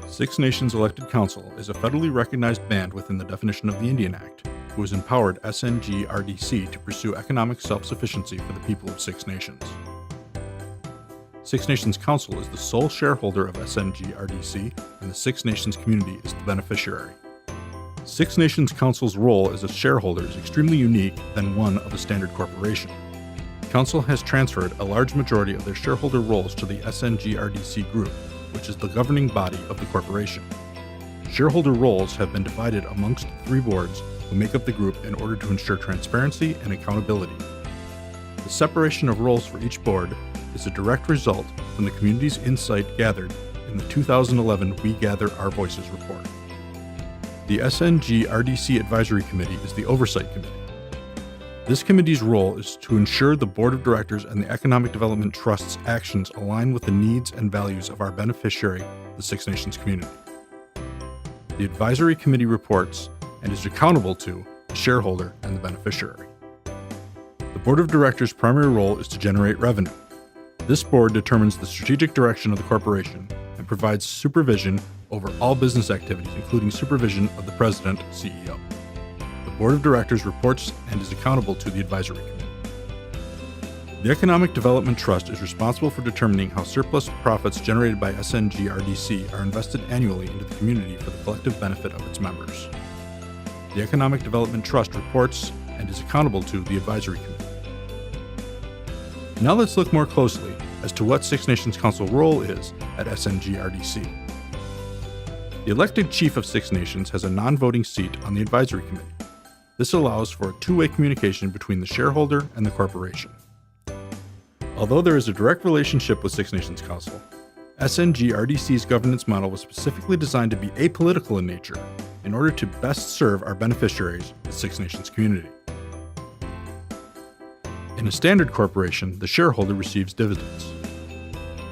Six Nations Elected Council is a federally recognized band within the definition of the Indian Act, who has empowered SNGRDC to pursue economic self-sufficiency for the people of Six Nations. Six Nations Council is the sole shareholder of SNGRDC, and the Six Nations community is the beneficiary. Six Nations Council's role as a shareholder is extremely unique than one of a standard corporation. Council has transferred a large majority of their shareholder roles to the SNGRDC group, which is the governing body of the corporation. Shareholder roles have been divided amongst the three boards who make up the group in order to ensure transparency and accountability. The separation of roles for each board is a direct result from the community's insight gathered in the 2011 We Gather Our Voices report. The SNGRDC Advisory Committee is the oversight committee. This committee's role is to ensure the Board of Directors and the Economic Development Trust's actions align with the needs and values of our beneficiary, the Six Nations community. The Advisory Committee reports and is accountable to the shareholder and the beneficiary. The Board of Directors' primary role is to generate revenue. This board determines the strategic direction of the corporation and provides supervision over all business activities, including supervision of the President, CEO. The Board of Directors reports and is accountable to the Advisory Committee. The Economic Development Trust is responsible for determining how surplus profits generated by SNGRDC are invested annually into the community for the collective benefit of its members. The Economic Development Trust reports and is accountable to the Advisory Committee. Now let's look more closely as to what Six Nations Council role is at SNGRDC. The elected Chief of Six Nations has a non-voting seat on the Advisory Committee. This allows for a two-way communication between the shareholder and the corporation. Although there is a direct relationship with Six Nations Council, SNGRDC's governance model was specifically designed to be apolitical in nature in order to best serve our beneficiaries, the Six Nations community. In a standard corporation, the shareholder receives dividends,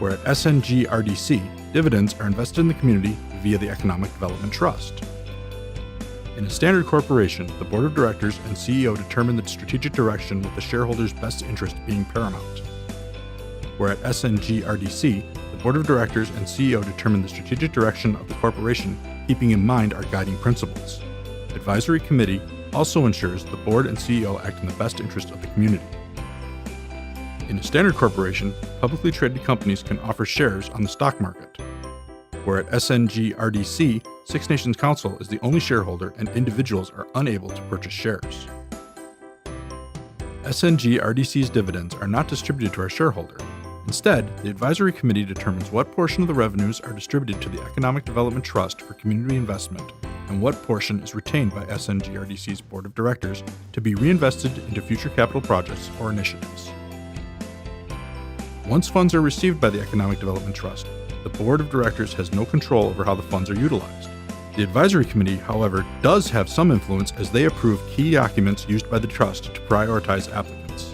where at SNGRDC, dividends are invested in the community via the Economic Development Trust. In a standard corporation, the Board of Directors and CEO determine the strategic direction with the shareholders' best interest being paramount. Where at SNGRDC, the Board of Directors and CEO determine the strategic direction of the corporation, keeping in mind our guiding principles. Advisory Committee also ensures the Board and CEO act in the best interest of the community. In a standard corporation, publicly traded companies can offer shares on the stock market. Where at SNGRDC, Six Nations Council is the only shareholder and individuals are unable to purchase shares. SNGRDC's dividends are not distributed to our shareholder. Instead, the Advisory Committee determines what portion of the revenues are distributed to the Economic Development Trust for community investment and what portion is retained by SNGRDC's Board of Directors to be reinvested into future capital projects or initiatives. Once funds are received by the Economic Development Trust, the Board of Directors has no control over how the funds are utilized. The Advisory Committee, however, does have some influence as they approve key documents used by the Trust to prioritize applicants.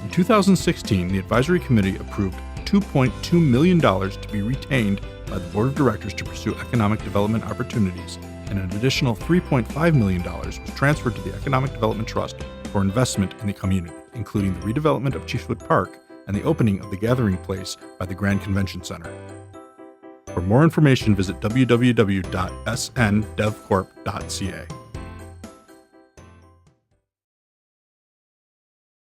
In 2016, the Advisory Committee approved $2.2 million to be retained by the Board of Directors to pursue economic development opportunities, and an additional $3.5 million was transferred to the Economic Development Trust for investment in the community, including the redevelopment of Chiefswood Park and the opening of the Gathering Place by the Grand Convention Center. For more information, visit www.sndevcorp.ca.